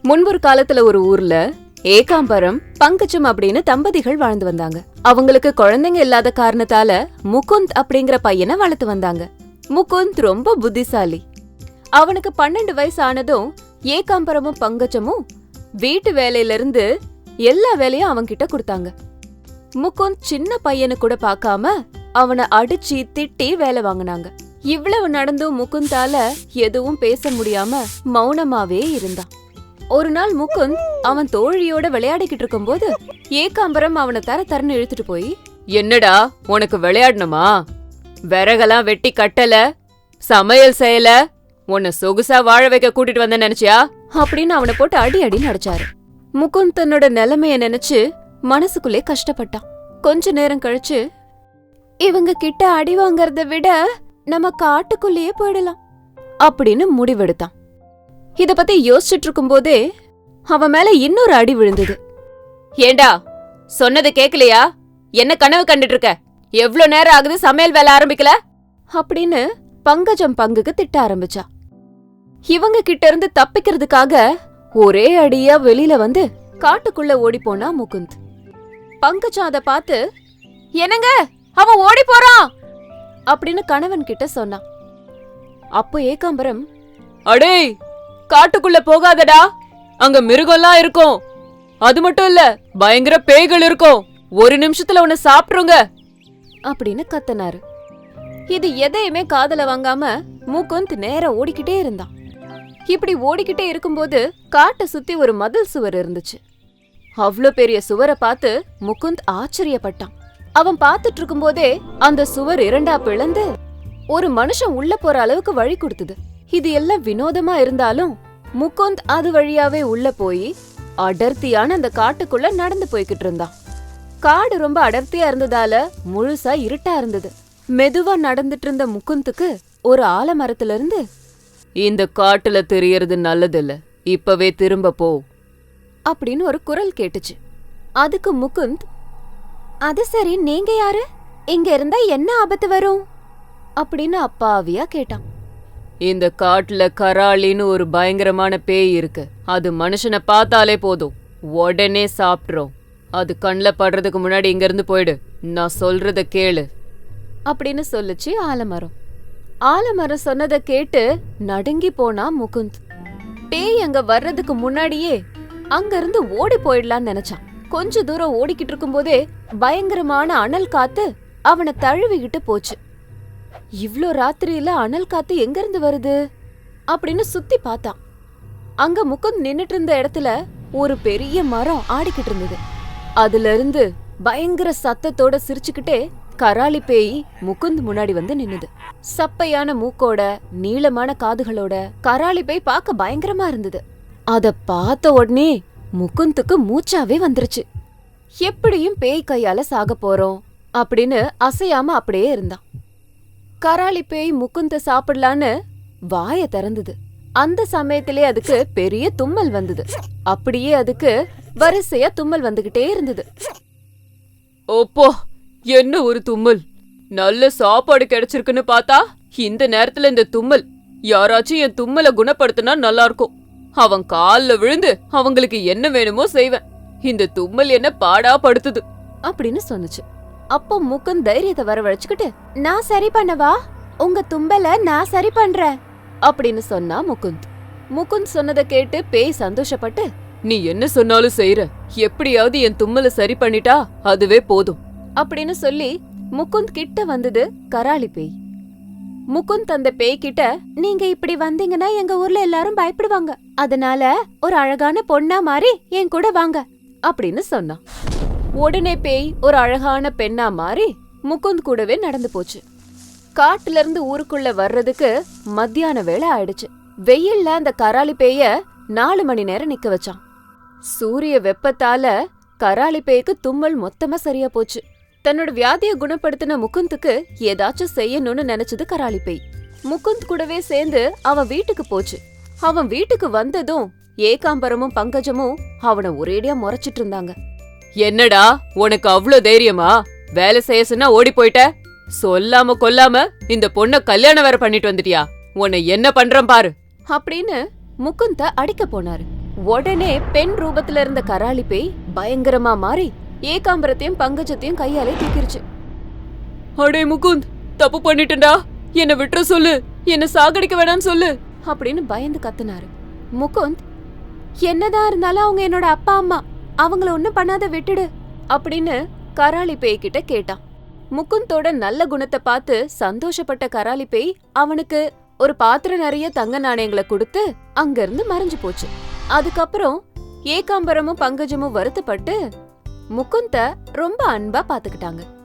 முன்பொரு காலத்துல ஒரு ஊர்ல ஏகாம்பரம் பங்கஜம் அப்படின்னு தம்பதிகள் வாழ்ந்து வந்தாங்க. அவங்களுக்கு குழந்தைங்க இல்லாத காரணத்தால முகுந்த் அப்படிங்கிற பையனை வளர்த்து வந்தாங்க. முகுந்த் ரொம்ப புத்திசாலி. அவனுக்கு 12 வயசு ஆனதும் ஏகாம்பரமும் பங்கஜமும் வீட்டு வேலையில இருந்து எல்லா வேலையும் அவன்கிட்ட கொடுத்தாங்க. முகுந்த் சின்ன பையனு கூட பாக்காம அவனை அடிச்சு திட்டி வேலை வாங்கினாங்க. இவ்வளவு நடந்தும் முகுந்தால எதுவும் பேச முடியாம மௌனமாவே இருந்தான். ஒரு நாள் முகுந்த் அவன் தோழியோட விளையாடிக்கிட்டு இருக்கும்போது ஏகாம்பரம் அவனை தரன்னு இழுத்துட்டு போய், என்னடா உனக்கு விளையாடணுமா? விறகெல்லாம் வெட்டி கட்டல, சமையல் செய்யல, உன்னை சொகுசா வாழ வைக்க கூட்டிட்டு வந்த நினைச்சியா அப்படின்னு அவனை போட்டு அடி அடின்னு அடிச்சாரு. முகுந்த் தன்னோட நிலைமைய நினைச்சு மனசுக்குள்ளே கஷ்டப்பட்டான். கொஞ்ச நேரம் கழிச்சு, இவங்க கிட்ட அடி வாங்கறத விட நம்ம காட்டுக்குள்ளேயே போயிடலாம் அப்படின்னு முடிவெடுத்தான். இத பத்தி யோசிச்சுட்டு இருக்கும் போதே அவன் மேல இன்னொரு அடி விழுந்தது. ஏண்டா சொன்னது கேக்கலையா? என்ன கனவு கண்டுட்டு இருக்க? எவ்ளோ நேரம் ஆகுது சமையல் வேலை ஆரம்பிக்கல அப்படின்னு பங்கஜம் பங்குக்கு திட்ட ஆரம்பிச்சா. இவங்க கிட்ட இருந்து தப்பிக்கிறதுக்காக ஒரே அடியா வெளியில வந்து காட்டுக்குள்ள ஓடி போனா முகுந்த். பங்கஜம் அத பார்த்து, என்னங்க அவன் ஓடி போறான் அப்படின்னு கணவன் கிட்ட சொன்னான். அப்போ ஏகாம்பரம், அடே காட்டுக்குள்ள போகாதடா, அங்க மிருகம்லாம் இருக்கும், அது மட்டும் இல்ல பயங்கர பேய்கள் இருக்கும், ஒரு நிமிஷத்துல உன்னை சாப்பிடுங்க அப்படின்னு கத்தனாரு. இது எதையுமே காதுல வாங்காம முகுந்த் நேரா ஓடிக்கிட்டே இருந்தான். இப்படி ஓடிக்கிட்டே இருக்கும்போது காட்டை சுத்தி ஒரு மதில் சுவர் இருந்துச்சு. அவ்ளோ பெரிய சுவரை பார்த்து முகுந்த் ஆச்சரியப்பட்டான். அவன் பார்த்துட்டு இருக்கும் போதே அந்த சுவர் 2ஆ பிளந்து ஒரு மனுஷன் உள்ள போற அளவுக்கு வழி கொடுத்தது. இது எல்லாம் வினோதமா இருந்தாலும் முகுந்த் அது வழியாவே உள்ள போய் அடர்த்தியான அந்த காட்டுக்குள்ள நடந்து போய்கிட்டு இருந்தான். காடு ரொம்ப அடர்த்தியா இருந்ததால முழுசா இருட்டா இருந்தது. மெதுவா நடந்துட்டு இருந்த முகுந்துக்கு ஒரு ஆலமரத்துல இருந்து, இந்த காட்டுல தெரியறது நல்லதில்ல, இப்பவே திரும்ப போ அப்படின்னு ஒரு குரல் கேட்டுச்சு. அதுக்கு முகுந்த், அது சரி, நீங்க யாரு? இங்க இருந்தா என்ன ஆபத்து வரும் அப்படின்னு அப்பாவியா கேட்டான். இந்த காட்டுல கராளின்னு ஒரு பயங்கரமான பேய் இருக்கு. அது மனுஷனை பார்த்தாலே போதும் உடனே சாப்பிட்றோம். அது கண்ணில் படுறதுக்கு முன்னாடி இங்க இருந்து போயிடு, நான் சொல்றத கேளு அப்படின்னு சொல்லுச்சு ஆலமரம். ஆலமரம் சொன்னத கேட்டு நடுங்கி போனா முகுந்த். பேய் அங்க வர்றதுக்கு முன்னாடியே அங்க இருந்து ஓடி போயிடலான்னு நினைச்சான். கொஞ்ச தூரம் ஓடிக்கிட்டு இருக்கும் போதே பயங்கரமான அனல் காத்து அவனை தழுவிக்கிட்டு போச்சு. இவ்ளோ ராத்திரியில அனல் காத்து எங்க இருந்து வருது அப்படின்னு சுத்தி பார்த்தான். அங்க முகுந்த் நின்னுட்டு இருந்த இடத்துல ஒரு பெரிய மரம் ஆடிக்கிட்டு இருந்தது. அதுல இருந்து பயங்கர சத்தத்தோட சிரிச்சுக்கிட்டே கராளி பேய் முகுந்த் முன்னாடி வந்து நின்னுது. சப்பையான மூக்கோட நீளமான காதுகளோட கராளி பேய் பார்க்க பயங்கரமா இருந்தது. அத பார்த்த உடனே முகுந்துக்கு மூச்சாவே வந்துருச்சு. எப்படியும் பேய் கையால சாக போறோம் அப்படின்னு அசையாம அப்படியே இருந்தான். கராளி பேய் முகுந்த சாப்பிடலான்னு வாய திறந்தது. அந்த சமயத்திலே அதுக்கு பெரிய தும்மல் வந்தது. அப்படியே அதுக்கு வரிசையா தும்மல் வந்துகிட்டே இருந்தது. ஓப்போ, என்ன ஒரு தும்மல்! நல்ல சாப்பாடு கிடைச்சிருக்குன்னு பார்த்தா இந்த நேரத்துல இந்த தும்மல்! யாராச்சும் என் தும்மலை குணப்படுத்தினா நல்லா இருக்கும். அவன் கால்ல விழுந்து அவங்களுக்கு என்ன வேணுமோ செய்வேன். இந்த தும்மல் என்ன பாடா படுத்துது அப்படின்னு சொன்னுச்சு. அப்போ முகுந்த் தைரியத்தை வரவழைச்சுக்கிட்டு, நான் சரி பண்ணவா? உங்க தும்பல நான் சரி பண்றேன் அப்படின்னு சொன்னா முகுந்த். முகுந்த் சொன்னதை கேட்டு பேய் சந்தோஷப்பட்டு, நீ என்ன சொன்னாலும் செய்யற, எப்படியாவது என் தும்மலை சரி பண்ணிட்டா அதுவே போதும் அப்படின்னு சொல்லி முகுந்த் கிட்ட வந்தது கராளி பேய். முகுந்த் அந்த பேய் கிட்ட, நீங்க இப்படி வந்தீங்கன்னா எங்க ஊர்ல எல்லாரும் பயப்படுவாங்க, அதனால ஒரு அழகான பொண்ணா மாறி என் கூட வாங்க அப்படின்னு சொன்னான். உடனே பேய் ஒரு அழகான பெண்ணா மாறி முகுந்த் கூடவே நடந்து போச்சு. காட்டுல இருந்து ஊருக்குள்ள வர்றதுக்கு மத்தியான வேளை ஆயிடுச்சு. வெயில்ல அந்த கராளி பேய 4 மணி நேரம் நிக்க வச்சான். சூரிய வெப்பத்தால கராளி பேய்க்கு தும்மல் மொத்தமா சரியா போச்சு. தன்னோட வியாதிய குணப்படுத்தின முகுந்துக்கு ஏதாச்சும் செய்யணும்னு நினைச்சது கராளி பேய். முகுந்த் கூடவே சேர்ந்து அவன் வீட்டுக்கு போச்சு. அவன் வீட்டுக்கு வந்ததும் ஏகாம்பரமும் பங்கஜமும் அவனை ஒரேடியா முறைச்சிட்டு இருந்தாங்க. என்னடா உனக்கு அவ்ளோ தைரியமா? வேலை செய்ய சொன்னா ஓடி போயிட்ட, சொல்லாம கொல்லாம இந்த பொண்ண கல்யாணம் வேற பண்ணிட்டு வந்துட்டியா? உன்னை என்ன பண்றேன் பாரு அப்படின்னு முகுந்த அடிக்க போனாரு. உடனே பெண் ரூபத்துல இருந்த கராளி பேய் பயங்கரமா மாறி ஏகாம்பரத்தையும் பங்கஜத்தையும் கையாலே தூக்கிருச்சு. அடே முகுந்த், தப்பு பண்ணிட்டேன்டா, என்ன விட்டுற சொல்லு, என்ன சாகடிக்க வேணாம்னு சொல்லு அப்படின்னு பயந்து கத்துனாரு. முகுந்த், என்னதான் இருந்தாலும் அவங்க என்னோட அப்பா அம்மா, அவங்கள ஒண்ணும் பண்ணாத விட்டுடு அப்படின்னு கராளி பேய் கிட்ட கேட்டான். முகுந்தோட நல்ல குணத்தை பார்த்து சந்தோஷப்பட்ட கராளி பேய் அவனுக்கு ஒரு பாத்திரம் நிறைய தங்க நாணயங்களை கொடுத்து அங்க இருந்து மறைஞ்சு போச்சு. அதுக்கப்புறம் ஏகாம்பரமும் பங்கஜமும் வருத்தப்பட்டு முகுந்த ரொம்ப அன்பா பாத்துக்கிட்டாங்க.